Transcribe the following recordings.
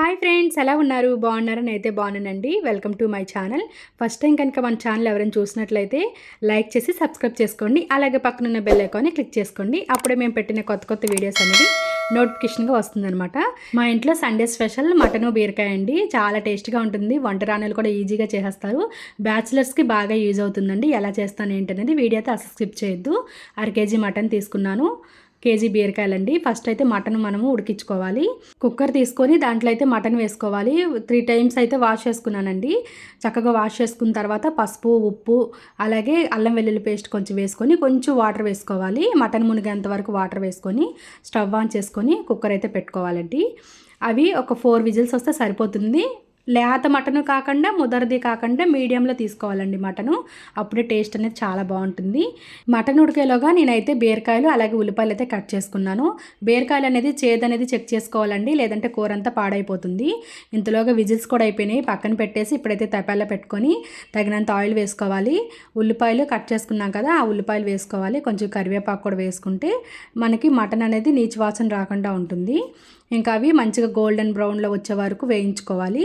Hi friends, ఎలా ఉన్నారు? బాగున్నారని అయితే బాగున్నానండి. Welcome to my channel. First time కనుక మన ఛానల్ ఎవరైనా చూసినట్లయితే లైక్ చేసి సబ్స్క్రైబ్ చేసుకోండి. అలాగే పక్కనున్న బెల్ ఐకాన్ని క్లిక్ చేసుకోండి. అప్పుడే మేము పెట్టిన కొత్త కొత్త వీడియోస్ అనేది నోటిఫికేషన్గా వస్తుందన్నమాట. మా ఇంట్లో సండే స్పెషల్ మటను బీరకాయ అండి. చాలా టేస్ట్గా ఉంటుంది. వంట రాణాలు కూడా ఈజీగా చేసేస్తారు. బ్యాచిలర్స్కి బాగా యూజ్ అవుతుందండి. ఎలా చేస్తాను ఏంటనేది వీడియో అయితే అసలు స్కిప్ చేయొద్దు. 1/2 కేజీ మటన్ తీసుకున్నాను, కేజీ బీరకాయలండి. ఫస్ట్ అయితే మటన్ మనము ఉడికించుకోవాలి. కుక్కర్ తీసుకొని దాంట్లో అయితే మటన్ వేసుకోవాలి. 3 టైమ్స్ అయితే వాష్ చేసుకున్నానండి. చక్కగా వాష్ చేసుకున్న తర్వాత పసుపు, ఉప్పు, అలాగే అల్లం వెల్లుల్లి పేస్ట్ కొంచెం వేసుకొని కొంచెం వాటర్ వేసుకోవాలి. మటన్ మునిగేంత వరకు వాటర్ వేసుకొని స్టవ్ ఆన్ చేసుకొని కుక్కర్ అయితే పెట్టుకోవాలండి. అవి ఒక 4 విజిల్స్ వస్తే సరిపోతుంది. లేత మటను కాకుండా ముదరది కాకుండా మీడియంలో తీసుకోవాలండి మటను. అప్పుడే టేస్ట్ అనేది చాలా బాగుంటుంది. మటన్ ఉడికేలోగా నేనైతే బీరకాయలు అలాగే ఉల్లిపాయలు అయితే కట్ చేసుకున్నాను. బీరకాయలు అనేది చేదు అనేది చెక్ చేసుకోవాలండి, లేదంటే కూర అంతా పాడైపోతుంది. ఇంతలోగా విజిల్స్ కూడా అయిపోయినాయి. పక్కన పెట్టేసి ఇప్పుడైతే తపాలా పెట్టుకొని తగినంత ఆయిల్ వేసుకోవాలి. ఉల్లిపాయలు కట్ చేసుకున్నాం కదా, ఆ ఉల్లిపాయలు వేసుకోవాలి. కొంచెం కరివేపాకు కూడా వేసుకుంటే మనకి మటన్ అనేది నీచు వాసన రాకుండా ఉంటుంది. ఇంకా అవి మంచిగా గోల్డెన్ బ్రౌన్లో వచ్చే వరకు వేయించుకోవాలి.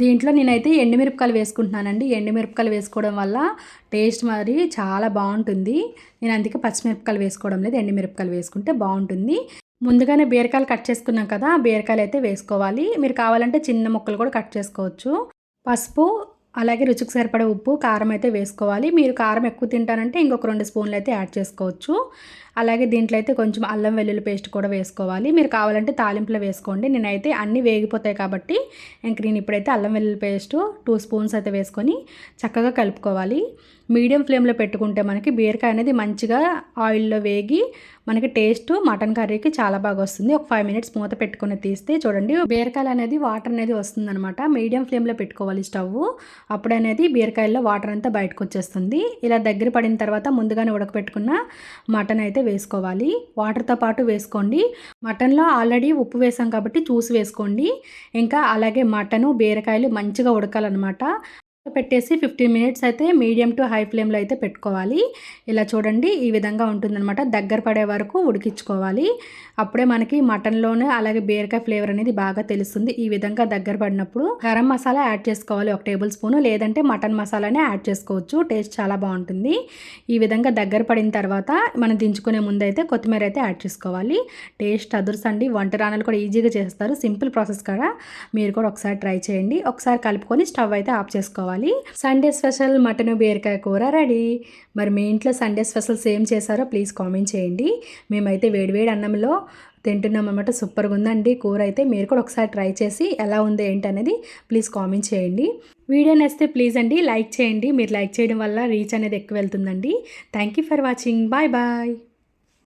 దీంట్లో నేనైతే ఎండుమిరపకాయలు వేసుకుంటున్నానండి. ఎండుమిరపకాయలు వేసుకోవడం వల్ల టేస్ట్ మరి చాలా బాగుంటుంది. నేను అందుకే పచ్చిమిరపకాయలు వేసుకోవడం లేదు, ఎండుమిరపకాయలు వేసుకుంటే బాగుంటుంది. ముందుగానే బీరకాయలు కట్ చేసుకున్నాం కదా, బీరకాయలు అయితే వేసుకోవాలి. మీరు కావాలంటే చిన్న ముక్కలు కూడా కట్ చేసుకోవచ్చు. పసుపు, అలాగే రుచికి సరిపడే ఉప్పు, కారం అయితే వేసుకోవాలి. మీరు కారం ఎక్కువ తింటారంటే ఇంకొక 2 స్పూన్లు అయితే యాడ్ చేసుకోవచ్చు. అలాగే దీంట్లో అయితే కొంచెం అల్లం వెల్లుల్లి పేస్ట్ కూడా వేసుకోవాలి. మీరు కావాలంటే తాలింపులో వేసుకోండి. నేనైతే అన్నీ వేగిపోతాయి కాబట్టి ఇంక నేను ఇప్పుడైతే అల్లం వెల్లుల్లి పేస్ట్ 2 స్పూన్స్ అయితే వేసుకొని చక్కగా కలుపుకోవాలి. మీడియం ఫ్లేమ్లో పెట్టుకుంటే మనకి బీరకాయ అనేది మంచిగా ఆయిల్లో వేగి మనకి టేస్ట్ మటన్ కర్రీకి చాలా బాగా వస్తుంది. ఒక 5 మినిట్స్ మూత పెట్టుకుని తీస్తే చూడండి బీరకాయలు అనేది వాటర్ అనేది వస్తుందన్నమాట. మీడియం ఫ్లేమ్లో పెట్టుకోవాలి స్టవ్. అప్పుడనేది బీరకాయల్లో వాటర్ అంతా బయటకు వచ్చేస్తుంది. ఇలా దగ్గర పడిన తర్వాత ముందుగానే ఉడకపెట్టుకున్న మటన్ అయితే వేసుకోవాలి. వాటర్తో పాటు వేసుకోండి. మటన్లో ఆల్రెడీ ఉప్పు వేసాం కాబట్టి చూసి వేసుకోండి. ఇంకా అలాగే మటను బీరకాయలు మంచిగా ఉడకాలన్నమాట. పెట్టేసి 15 మినిట్స్ అయితే మీడియం టు హై ఫ్లేమ్లో అయితే పెట్టుకోవాలి. ఇలా చూడండి ఈ విధంగా ఉంటుందన్నమాట. దగ్గర పడే వరకు ఉడికించుకోవాలి. అప్పుడే మనకి మటన్లోనే అలాగే బీరకాయ ఫ్లేవర్ అనేది బాగా తెలుస్తుంది. ఈ విధంగా దగ్గర పడినప్పుడు గరం మసాలా యాడ్ చేసుకోవాలి 1 టేబుల్ స్పూను, లేదంటే మటన్ మసాలానే యాడ్ చేసుకోవచ్చు. టేస్ట్ చాలా బాగుంటుంది. ఈ విధంగా దగ్గర పడిన తర్వాత మనం దించుకునే ముందు అయితే కొత్తిమీర అయితే యాడ్ చేసుకోవాలి. టేస్ట్ అదుర్సండి. వంట రాణాలు కూడా ఈజీగా చేస్తారు. సింపుల్ ప్రాసెస్ కదా, మీరు కూడా ఒకసారి ట్రై చేయండి. ఒకసారి కలుపుకొని స్టవ్ అయితే ఆఫ్ చేసుకోవాలి. సండే స్పెషల్ మటన్ బీరకాయ కూర రెడీ. మరి మీ ఇంట్లో సండే స్పెషల్స్ ఏం చేశారో ప్లీజ్ కామెంట్ చేయండి. మేమైతే వేడివేడి అన్నంలో తింటున్నాం అన్నమాట. సూపర్గా ఉందండి కూర అయితే. మీరు కూడా ఒకసారి ట్రై చేసి ఎలా ఉంది ఏంటి అనేది ప్లీజ్ కామెంట్ చేయండి. వీడియో నచ్చితే ప్లీజ్ అండి లైక్ చేయండి. మీరు లైక్ చేయడం వల్ల రీచ్ అనేది ఎక్కువ వెళ్తుందండి. Thank you for watching. Bye bye.